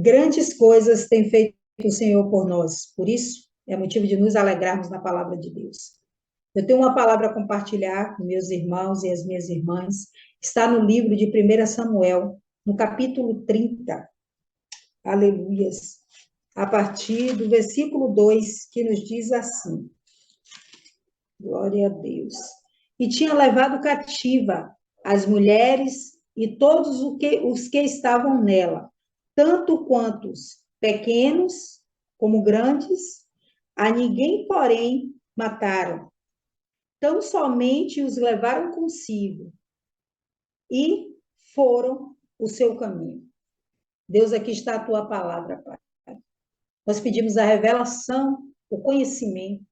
Grandes coisas tem feito o Senhor por nós. Por isso, é motivo de nos alegrarmos na palavra de Deus. Eu tenho uma palavra a compartilhar com meus irmãos e as minhas irmãs. Está no livro de 1 Samuel, no capítulo 30. Aleluias. A partir do versículo 2, que nos diz assim: glória a Deus. E tinha levado cativa as mulheres e todos os que estavam nela, tanto quantos pequenos como grandes, a ninguém, porém, mataram. Tão somente os levaram consigo e foram o seu caminho. Deus, aqui está a tua palavra, Pai. Nós pedimos a revelação, o conhecimento.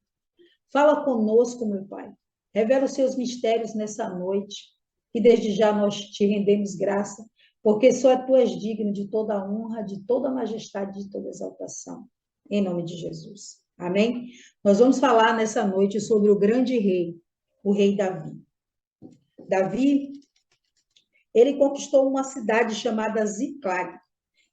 Fala conosco, meu Pai. Revela os seus mistérios nessa noite. E desde já nós te rendemos graça, porque só tu és digno de toda a honra, de toda a majestade, de toda a exaltação. Em nome de Jesus. Amém? Nós vamos falar nessa noite sobre o grande rei, o rei Davi. Davi, ele conquistou uma cidade chamada Ziclag.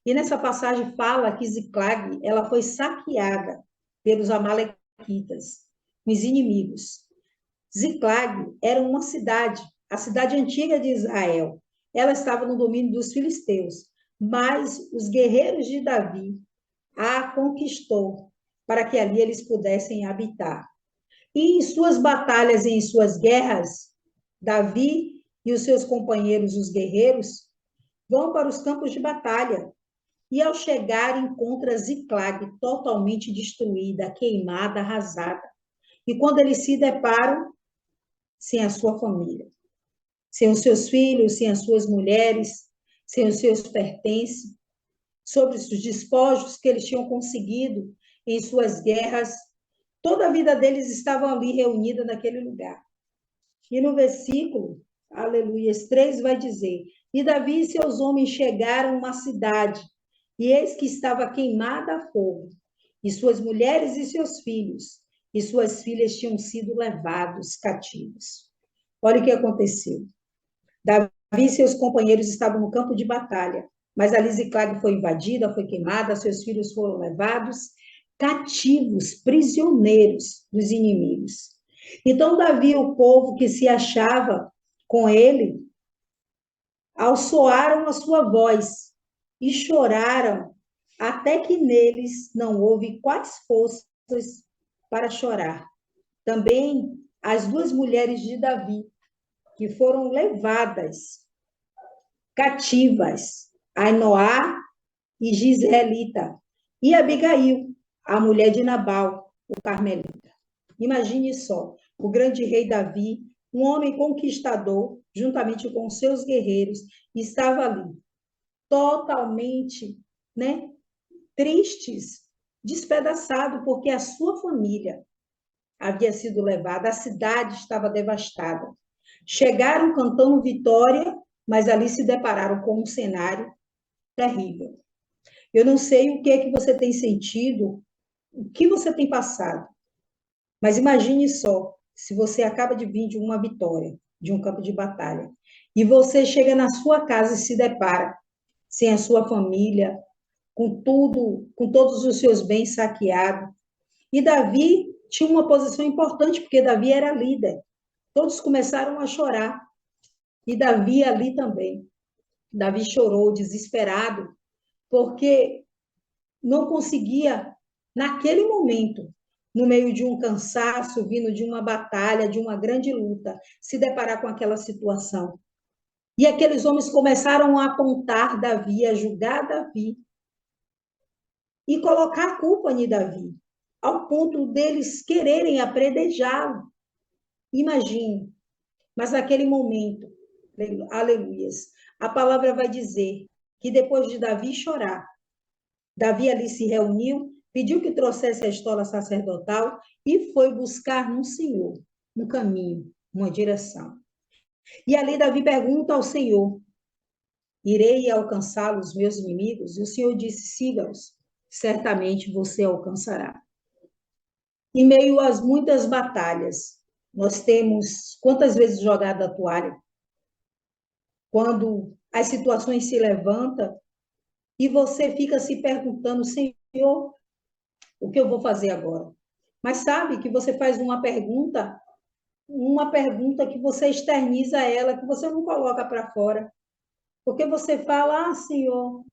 E nessa passagem fala que Ziclag, ela foi saqueada pelos amalequitas, os inimigos. Ziclag era uma cidade, a cidade antiga de Israel. Ela estava no domínio dos filisteus, mas os guerreiros de Davi a conquistou para que ali eles pudessem habitar. E em suas batalhas e em suas guerras, Davi e os seus companheiros, os guerreiros, vão para os campos de batalha. E ao chegar, encontra Ziclag totalmente destruída, queimada, arrasada. E quando eles se deparam, sem a sua família, sem os seus filhos, sem as suas mulheres, sem os seus pertences, sobre os despojos que eles tinham conseguido em suas guerras, toda a vida deles estava ali reunida naquele lugar. E no versículo, aleluias, 3 vai dizer: e Davi e seus homens chegaram a uma cidade, e eis que estava queimada a fogo, e suas mulheres e seus filhos, e suas filhas tinham sido levados cativos. Olha o que aconteceu. Davi e seus companheiros estavam no campo de batalha, mas ali Ziclag foi invadida, foi queimada, seus filhos foram levados cativos, prisioneiros dos inimigos. Então Davi e o povo que se achava com ele, alçoaram a sua voz e choraram, até que neles não houve quais forças para chorar. Também as duas mulheres de Davi, que foram levadas cativas, Ainoá e Gisraelita, e Abigail, a mulher de Nabal, o carmelita. Imagine só, o grande rei Davi, um homem conquistador, juntamente com seus guerreiros, estava ali, totalmente, tristes, despedaçado, porque a sua família havia sido levada, a cidade estava devastada. Chegaram cantando vitória, mas ali se depararam com um cenário terrível. Eu não sei o que é que você tem sentido, o que você tem passado, mas imagine só, se você acaba de vir de uma vitória, de um campo de batalha, e você chega na sua casa e se depara sem a sua família, com tudo, com todos os seus bens saqueados. E Davi tinha uma posição importante, porque Davi era líder. Todos começaram a chorar. E Davi ali também. Davi chorou, desesperado, porque não conseguia, naquele momento, no meio de um cansaço, vindo de uma batalha, de uma grande luta, se deparar com aquela situação. E aqueles homens começaram a apontar Davi, a julgar Davi, e colocar a culpa em Davi, ao ponto deles quererem apredejá-lo. Imagine, mas naquele momento, aleluias, a palavra vai dizer que depois de Davi chorar, Davi ali se reuniu, pediu que trouxesse a estola sacerdotal e foi buscar no Senhor um caminho, uma direção. E ali Davi pergunta ao Senhor: irei alcançar os meus inimigos? E o Senhor disse: siga-os, certamente você alcançará. Em meio às muitas batalhas, nós temos quantas vezes jogado a toalha? Quando as situações se levantam e você fica se perguntando, Senhor, o que eu vou fazer agora? Mas sabe que você faz uma pergunta que você externiza ela, que você não coloca para fora. Porque você fala, Senhor, o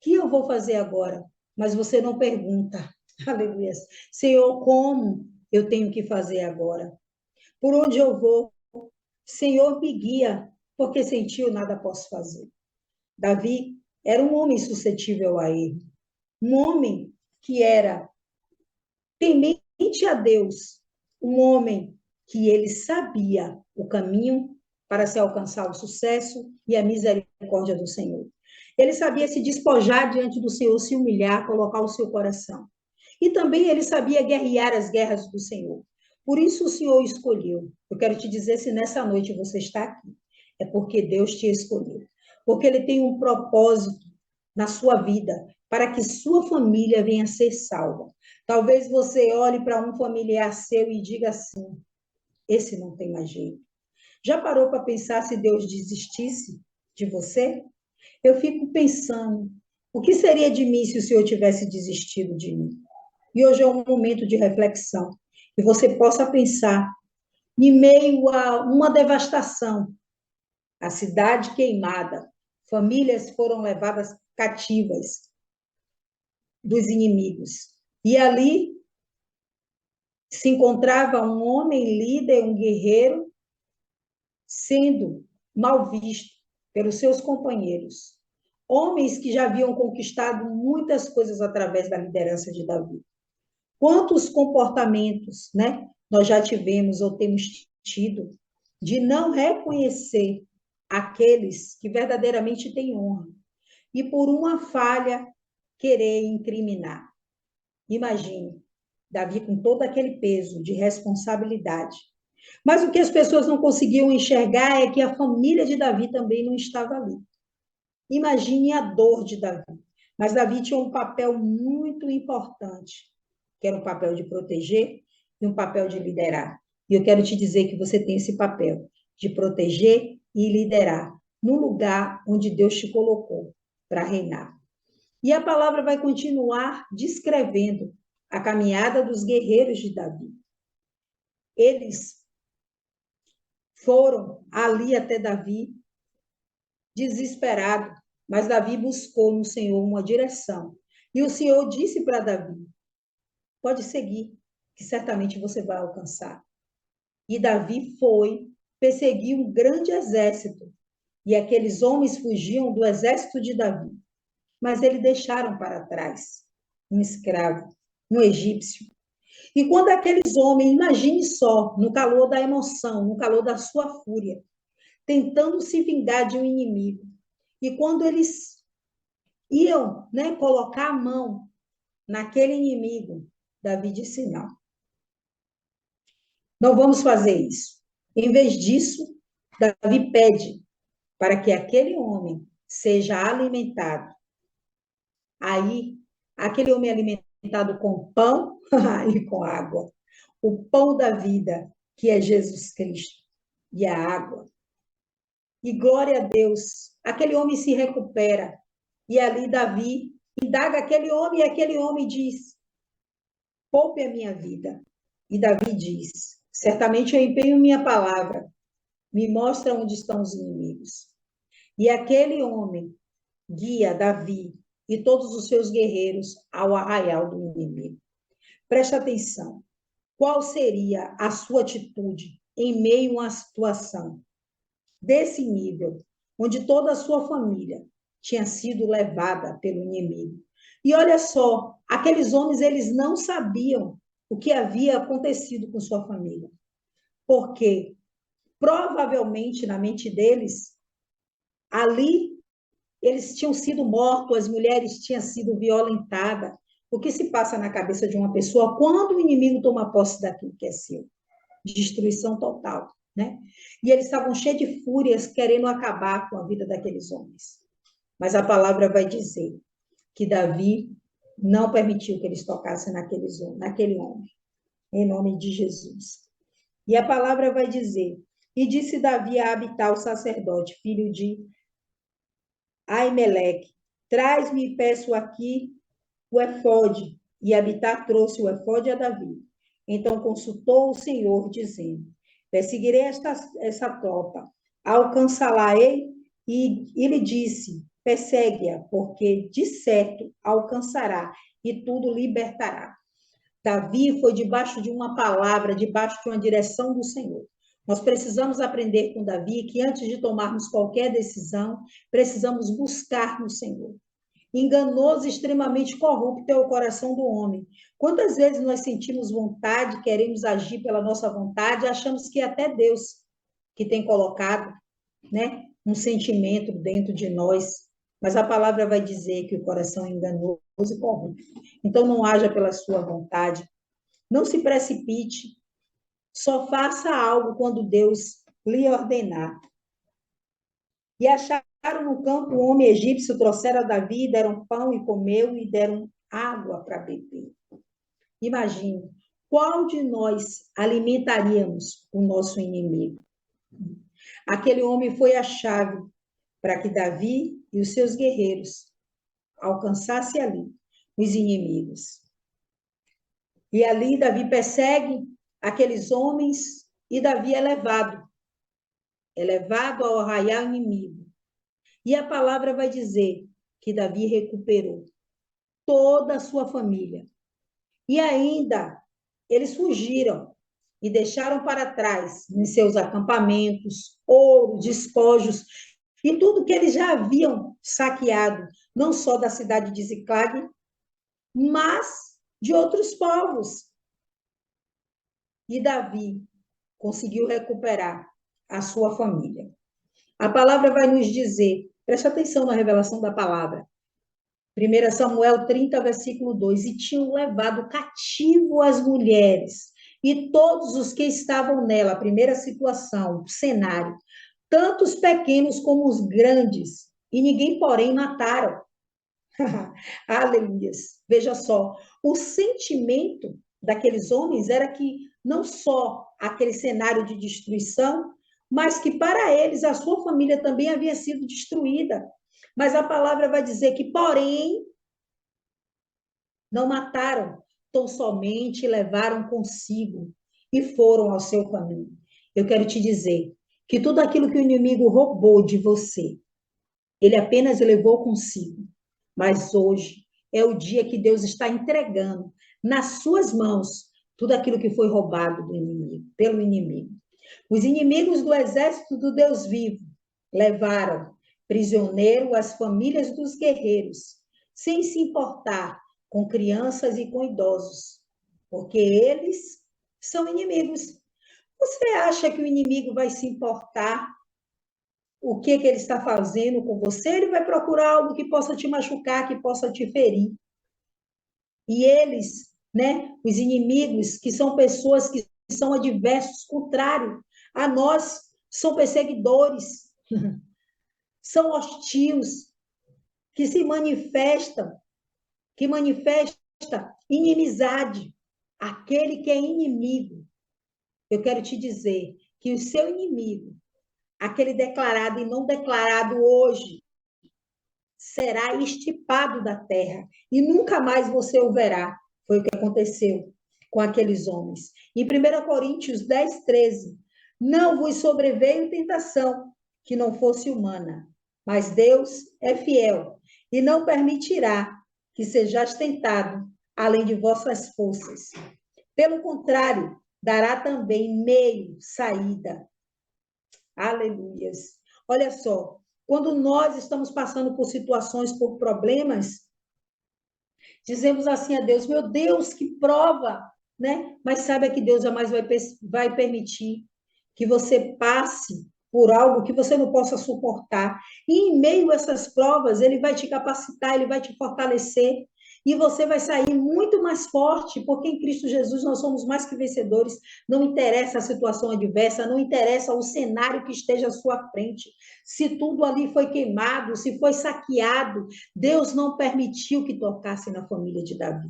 que eu vou fazer agora? Mas você não pergunta, aleluia. Senhor, como eu tenho que fazer agora? Por onde eu vou? Senhor, me guia, porque sem ti eu nada posso fazer. Davi era um homem suscetível a erro, um homem que era temente a Deus, um homem que ele sabia o caminho para se alcançar o sucesso e a misericórdia do Senhor. Ele sabia se despojar diante do Senhor, se humilhar, colocar o seu coração. E também ele sabia guerrear as guerras do Senhor. Por isso o Senhor o escolheu. Eu quero te dizer, se nessa noite você está aqui, é porque Deus te escolheu. Porque ele tem um propósito na sua vida, para que sua família venha a ser salva. Talvez você olhe para um familiar seu e diga assim: esse não tem mais jeito. Já parou para pensar se Deus desistisse de você? Eu fico pensando, o que seria de mim se o Senhor tivesse desistido de mim? E hoje é um momento de reflexão, que você possa pensar, em meio a uma devastação, a cidade queimada, famílias foram levadas cativas dos inimigos. E ali se encontrava um homem líder, um guerreiro, sendo mal visto pelos seus companheiros. Homens que já haviam conquistado muitas coisas através da liderança de Davi. Quantos comportamentos, né, nós já tivemos ou temos tido de não reconhecer aqueles que verdadeiramente têm honra e por uma falha querer incriminar. Imagine, Davi com todo aquele peso de responsabilidade. Mas o que as pessoas não conseguiam enxergar é que a família de Davi também não estava ali. Imagine a dor de Davi. Mas Davi tinha um papel muito importante, que era um papel de proteger e um papel de liderar. E eu quero te dizer que você tem esse papel de proteger e liderar no lugar onde Deus te colocou para reinar. E a palavra vai continuar descrevendo a caminhada dos guerreiros de Davi. Eles foram ali até Davi, desesperado, mas Davi buscou no Senhor uma direção. E o Senhor disse para Davi: pode seguir, que certamente você vai alcançar. E Davi foi, perseguiu um grande exército, e aqueles homens fugiam do exército de Davi. Mas eles deixaram para trás um escravo, um egípcio. E quando aqueles homens, imagine só, no calor da emoção, no calor da sua fúria, tentando se vingar de um inimigo, e quando eles iam, né, colocar a mão naquele inimigo, Davi disse: não, não vamos fazer isso. Em vez disso, Davi pede para que aquele homem seja alimentado. Aí, aquele homem alimentado com pão e com água. O pão da vida, que é Jesus Cristo, e a água. E glória a Deus, aquele homem se recupera. E ali Davi indaga aquele homem, e aquele homem diz: poupe a minha vida. E Davi diz: certamente eu empenho minha palavra, me mostra onde estão os inimigos. E aquele homem guia Davi e todos os seus guerreiros ao arraial do inimigo. Preste atenção. Qual seria a sua atitude em meio a uma situação desse nível, onde toda a sua família tinha sido levada pelo inimigo? E olha só, aqueles homens, eles não sabiam o que havia acontecido com sua família, porque provavelmente na mente deles, ali eles tinham sido mortos, as mulheres tinham sido violentadas. O que se passa na cabeça de uma pessoa quando o inimigo toma posse daquilo que é seu? Destruição total, né? E eles estavam cheios de fúrias, querendo acabar com a vida daqueles homens. Mas a palavra vai dizer que Davi não permitiu que eles tocassem naquele homem, em nome de Jesus. E a palavra vai dizer: e disse Davi a Abital, o sacerdote, filho de Aimeleque, Traz-me, peço aqui, o efode. E Abitar trouxe o efode a Davi. Então consultou o Senhor, dizendo: perseguirei essa tropa, alcançá-la-ei. E ele disse: persegue-a, porque de certo alcançará e tudo libertará. Davi foi debaixo de uma palavra, debaixo de uma direção do Senhor. Nós precisamos aprender com Davi que antes de tomarmos qualquer decisão, precisamos buscar no Senhor. Enganoso, extremamente corrupto é o coração do homem. Quantas vezes nós sentimos vontade, queremos agir pela nossa vontade, achamos que é até Deus que tem colocado, né, um sentimento dentro de nós, mas a palavra vai dizer que o coração é enganoso e corrupto. Então não haja pela sua vontade, não se precipite, só faça algo quando Deus lhe ordenar. E acharam no campo o homem egípcio, trouxeram a Davi, deram pão e comeu, e deram água para beber. Imagine, qual de nós alimentaríamos o nosso inimigo? Aquele homem foi a chave para que Davi e os seus guerreiros alcançassem ali os inimigos. E ali Davi persegue aqueles homens e Davi é levado ao arraial inimigo. E a palavra vai dizer que Davi recuperou toda a sua família. E ainda eles fugiram e deixaram para trás nos seus acampamentos, ouro, despojos e tudo que eles já haviam saqueado, não só da cidade de Ziclag, mas de outros povos. E Davi conseguiu recuperar a sua família. A palavra vai nos dizer, preste atenção na revelação da palavra, 1 Samuel 30, versículo 2, e tinham levado cativo as mulheres e todos os que estavam nela, a primeira situação, o cenário, tanto os pequenos como os grandes, e ninguém, porém, mataram. Aleluias. Veja só, o sentimento daqueles homens era que não só aquele cenário de destruição, mas que para eles a sua família também havia sido destruída. Mas a palavra vai dizer que, porém, não mataram, tão somente levaram consigo e foram ao seu caminho. Eu quero te dizer que tudo aquilo que o inimigo roubou de você, ele apenas levou consigo. Mas hoje é o dia que Deus está entregando nas suas mãos tudo aquilo que foi roubado do inimigo, pelo inimigo. Os inimigos do exército do Deus vivo levaram prisioneiro as famílias dos guerreiros, sem se importar com crianças e com idosos, porque eles são inimigos. Você acha que o inimigo vai se importar o que ele está fazendo com você? Ele vai procurar algo que possa te machucar, que possa te ferir. E eles, né, os inimigos, que são pessoas que são adversos, contrário a nós, são perseguidores, são hostis, que se manifestam, que manifesta inimizade. Aquele que é inimigo, eu quero te dizer que o seu inimigo, aquele declarado e não declarado hoje, será estipado da terra e nunca mais você o verá. Foi o que aconteceu com aqueles homens. Em 1 Coríntios 10, 13, não vos sobreveio tentação que não fosse humana, mas Deus é fiel e não permitirá que sejais tentado além de vossas forças. Pelo contrário, dará também meio, saída. Aleluias. Olha só, quando nós estamos passando por situações, por problemas, dizemos assim a Deus, meu Deus, que prova, né? Mas saiba que Deus jamais vai permitir que você passe por algo que você não possa suportar. E em meio a essas provas, ele vai te capacitar, ele vai te fortalecer, e você vai sair muito mais forte, porque em Cristo Jesus nós somos mais que vencedores. Não interessa a situação adversa, não interessa o cenário que esteja à sua frente. Se tudo ali foi queimado, se foi saqueado, Deus não permitiu que tocasse na família de Davi.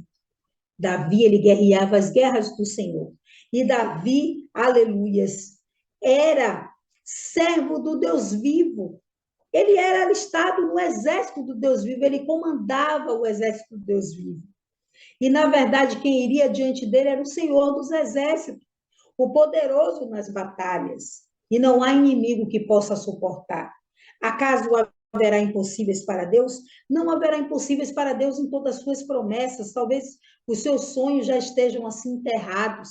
Davi, ele guerreava as guerras do Senhor. E Davi, aleluias, era servo do Deus vivo. Ele era alistado no exército do Deus vivo, ele comandava o exército do Deus vivo. E, na verdade, quem iria diante dele era o Senhor dos exércitos, o poderoso nas batalhas. E não há inimigo que possa suportar. Acaso haverá impossíveis para Deus? Não haverá impossíveis para Deus em todas as suas promessas. Talvez os seus sonhos já estejam assim enterrados.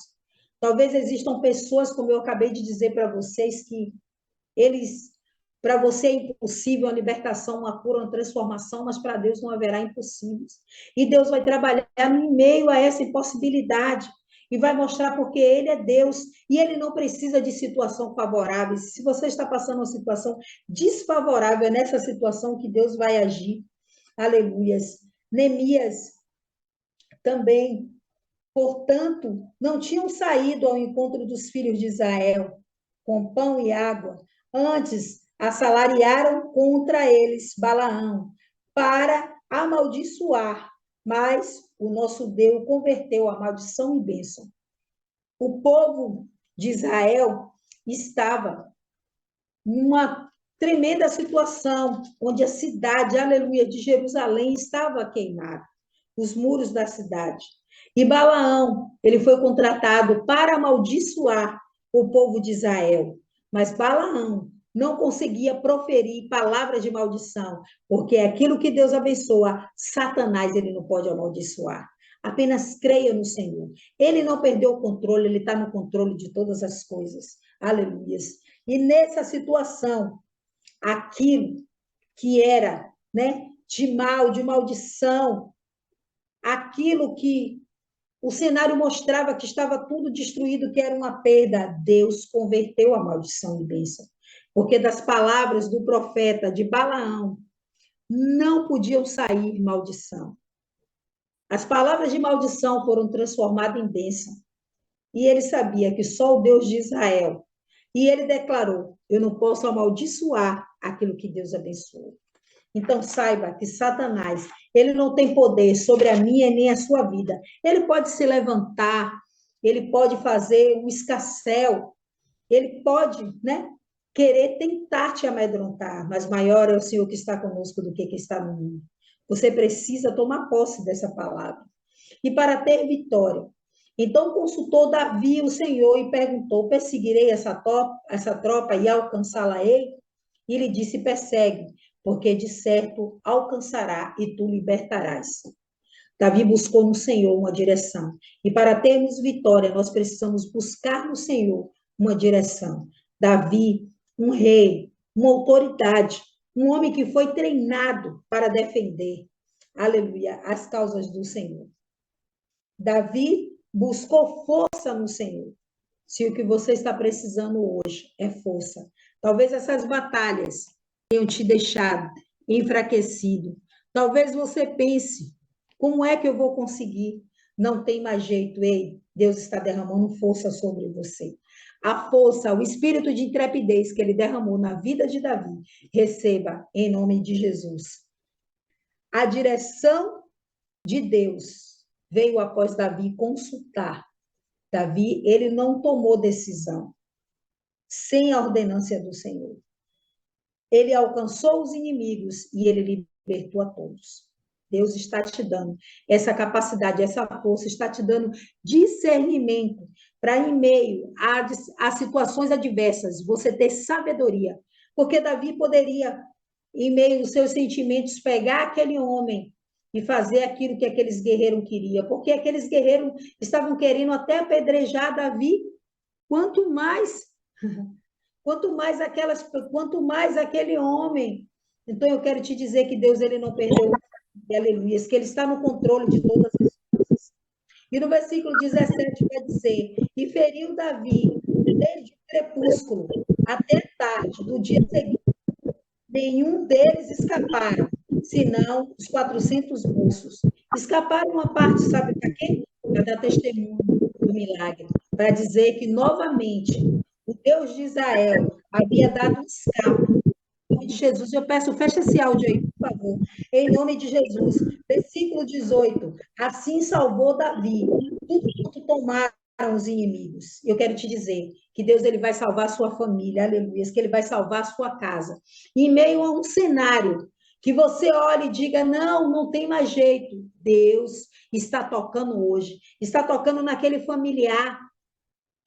Talvez existam pessoas, como eu acabei de dizer para vocês, que eles, para você é impossível a libertação, uma cura, uma transformação, mas para Deus não haverá impossíveis. E Deus vai trabalhar no meio a essa impossibilidade e vai mostrar porque Ele é Deus e Ele não precisa de situação favorável. Se você está passando uma situação desfavorável, é nessa situação que Deus vai agir. Aleluias. Neemias também, portanto, não tinham saído ao encontro dos filhos de Israel com pão e água. Antes, assalariaram contra eles Balaão para amaldiçoar, mas o nosso Deus converteu a maldição em bênção. O povo de Israel estava numa tremenda situação, onde a cidade, aleluia, de Jerusalém estava queimada, os muros da cidade. E Balaão, ele foi contratado para amaldiçoar o povo de Israel. Mas Balaão não conseguia proferir palavras de maldição, porque aquilo que Deus abençoa, Satanás ele não pode amaldiçoar. Apenas creia no Senhor. Ele não perdeu o controle, ele está no controle de todas as coisas. Aleluia. E nessa situação, aquilo que era, né, de mal, de maldição, aquilo que o cenário mostrava que estava tudo destruído, que era uma perda, Deus converteu a maldição em bênção. Porque das palavras do profeta de Balaão não podiam sair maldição. As palavras de maldição foram transformadas em bênção. E ele sabia que só o Deus de Israel. E ele declarou: eu não posso amaldiçoar aquilo que Deus abençoou. Então saiba que Satanás, ele não tem poder sobre a minha nem a sua vida. Ele pode se levantar, ele pode fazer um escarcéu, ele pode, né, querer tentar te amedrontar, mas maior é o Senhor que está conosco do que está no mundo. Você precisa tomar posse dessa palavra. E para ter vitória, então consultou Davi o Senhor e perguntou: perseguirei essa tropa e alcançá-la-ei? E ele disse: persegue, porque de certo alcançará e tu libertarás. Davi buscou no Senhor uma direção. E para termos vitória, nós precisamos buscar no Senhor uma direção. Davi, um rei, uma autoridade, um homem que foi treinado para defender, aleluia, as causas do Senhor. Davi buscou força no Senhor. Se o que você está precisando hoje é força, talvez essas batalhas tenham te deixado enfraquecido. Talvez você pense: como é que eu vou conseguir? Não tem mais jeito. Ei, Deus está derramando força sobre você. A força, o espírito de intrepidez que ele derramou na vida de Davi, receba em nome de Jesus. A direção de Deus veio após Davi consultar. Davi, ele não tomou decisão sem a ordenância do Senhor. Ele alcançou os inimigos e ele libertou a todos. Deus está te dando essa capacidade, essa força, está te dando discernimento para, em meio a situações adversas, você ter sabedoria. Porque Davi poderia, em meio aos seus sentimentos, pegar aquele homem e fazer aquilo que aqueles guerreiros queriam. Porque aqueles guerreiros estavam querendo até apedrejar Davi, quanto mais quanto mais aquele homem. Então eu quero te dizer que Deus ele não perdeu, aleluia, que ele está no controle de todas as coisas. E no versículo 17 vai dizer: e feriu Davi desde o crepúsculo até a tarde do dia seguinte. Nenhum deles escaparam, senão os 400 moços. Escaparam uma parte, sabe para quê? Para dar testemunho do milagre, para dizer que novamente o Deus de Israel havia dado um escape. Em nome de Jesus, eu peço, fecha esse áudio aí, por favor. Em nome de Jesus. Versículo 18. Assim salvou Davi tudo quanto tomara os inimigos. Eu quero te dizer que Deus ele vai salvar a sua família, aleluia, que ele vai salvar a sua casa. Em meio a um cenário que você olhe e diga, não, não tem mais jeito. Deus está tocando hoje, está tocando naquele familiar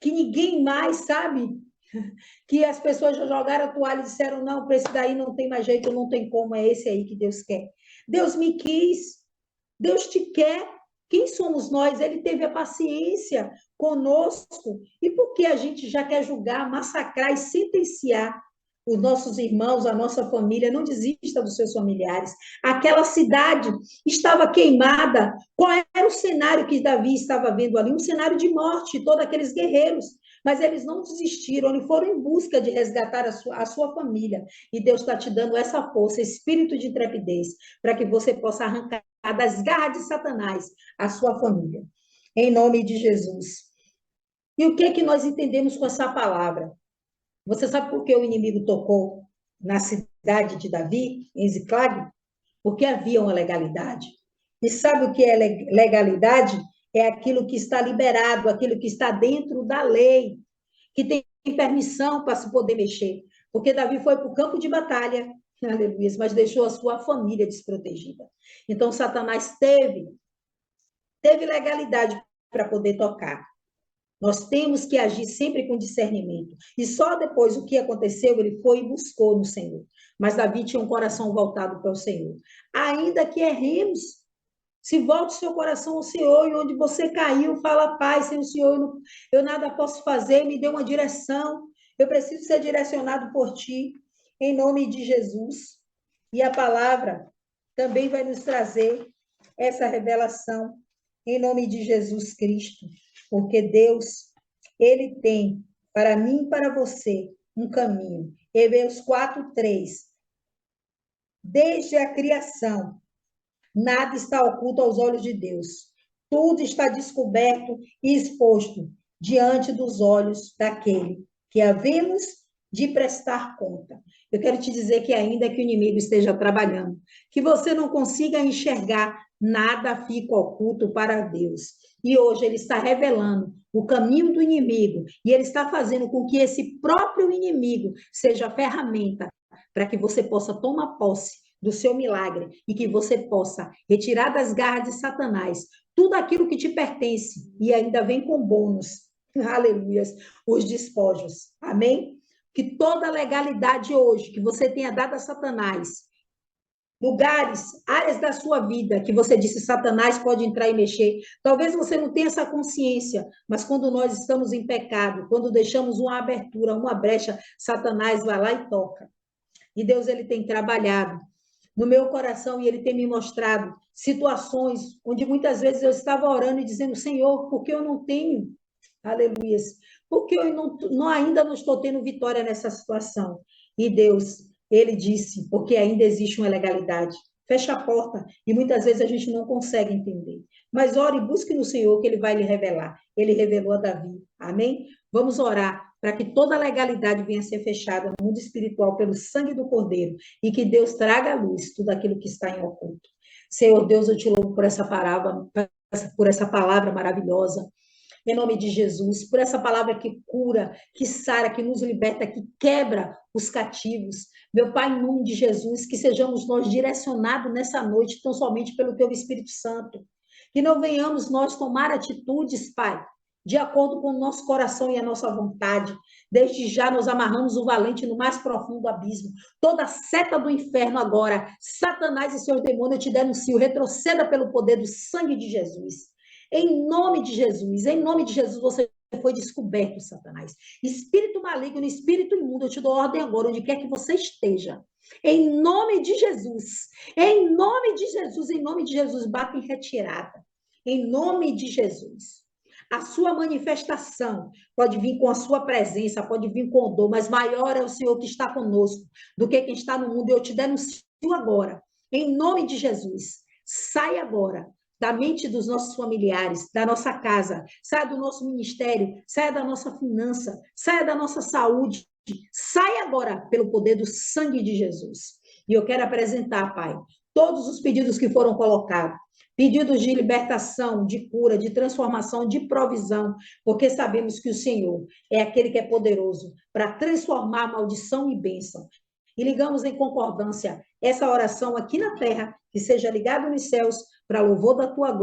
que ninguém mais sabe, que as pessoas já jogaram a toalha e disseram, não, para esse daí não tem mais jeito, não tem como, é esse aí que Deus quer. Deus me quis, Deus te quer. Quem somos nós? Ele teve a paciência conosco. E por que a gente já quer julgar, massacrar e sentenciar os nossos irmãos, a nossa família? Não desista dos seus familiares. Aquela cidade estava queimada. Qual era o cenário que Davi estava vendo ali? Um cenário de morte, todos aqueles guerreiros. Mas eles não desistiram, eles foram em busca de resgatar a sua família. E Deus está te dando essa força, espírito de intrepidez, para que você possa arrancar das garras de Satanás a sua família. Em nome de Jesus. E o que é que nós entendemos com essa palavra? Você sabe por que o inimigo tocou na cidade de Davi, em Ziclag? Porque havia uma legalidade. E sabe o que é legalidade? É aquilo que está liberado, aquilo que está dentro da lei, que tem permissão para se poder mexer. Porque Davi foi para o campo de batalha, aleluia, mas deixou a sua família desprotegida. Então, Satanás teve legalidade para poder tocar. Nós temos que agir sempre com discernimento. E só depois o que aconteceu, ele foi e buscou no Senhor. Mas Davi tinha um coração voltado para o Senhor. Ainda que erremos, se volte seu coração ao Senhor, e onde você caiu, fala, Pai, sem o Senhor, eu nada posso fazer, me dê uma direção, eu preciso ser direcionado por Ti, em nome de Jesus. E a palavra também vai nos trazer essa revelação, em nome de Jesus Cristo, porque Deus, Ele tem para mim e para você um caminho. Hebreus 4:3. Desde a criação, nada está oculto aos olhos de Deus. Tudo está descoberto e exposto diante dos olhos daquele que havemos de prestar conta. Eu quero te dizer que ainda que o inimigo esteja trabalhando, que você não consiga enxergar, nada fica oculto para Deus. E hoje ele está revelando o caminho do inimigo e ele está fazendo com que esse próprio inimigo seja a ferramenta para que você possa tomar posse do seu milagre e que você possa retirar das garras de Satanás tudo aquilo que te pertence e ainda vem com bônus, aleluias, os despojos, amém? Que toda legalidade hoje que você tenha dado a Satanás, lugares, áreas da sua vida que você disse Satanás pode entrar e mexer, talvez você não tenha essa consciência, mas quando nós estamos em pecado, quando deixamos uma abertura, uma brecha, Satanás vai lá e toca. E Deus ele tem trabalhado no meu coração e ele tem me mostrado situações onde muitas vezes eu estava orando e dizendo, Senhor, por que eu não tenho? Aleluias. Por que eu ainda não estou tendo vitória nessa situação? E Deus, ele disse, porque ainda existe uma legalidade. Fecha a porta e muitas vezes a gente não consegue entender. Mas ore e busque no Senhor que ele vai lhe revelar. Ele revelou a Davi. Amém? Vamos orar para que toda legalidade venha a ser fechada no mundo espiritual pelo sangue do Cordeiro e que Deus traga à luz tudo aquilo que está em oculto. Senhor Deus, eu te louvo por essa palavra maravilhosa. Em nome de Jesus, por essa palavra que cura, que sara, que nos liberta, que quebra os cativos. Meu Pai, em nome de Jesus, que sejamos nós direcionados nessa noite, tão somente pelo Teu Espírito Santo. Que não venhamos nós tomar atitudes, Pai, de acordo com o nosso coração e a nossa vontade. Desde já nós amarramos o valente no mais profundo abismo. Toda seta do inferno agora, Satanás e seus demônios, eu te denuncio, retroceda pelo poder do sangue de Jesus. Em nome de Jesus, você foi descoberto, Satanás. Espírito maligno, espírito imundo, eu te dou ordem agora, onde quer que você esteja. Em nome de Jesus, em nome de Jesus, em nome de Jesus, bata em retirada. Em nome de Jesus. A sua manifestação pode vir com a sua presença, pode vir com dor, mas maior é o Senhor que está conosco do que quem está no mundo. Eu te denuncio agora, em nome de Jesus. Sai agora da mente dos nossos familiares, da nossa casa, saia do nosso ministério, saia da nossa finança, saia da nossa saúde, saia agora pelo poder do sangue de Jesus. E eu quero apresentar, Pai, todos os pedidos que foram colocados. Pedidos de libertação, de cura, de transformação, de provisão, porque sabemos que o Senhor é aquele que é poderoso para transformar maldição em bênção. E ligamos em concordância essa oração aqui na terra, que seja ligada nos céus, para louvor da tua glória.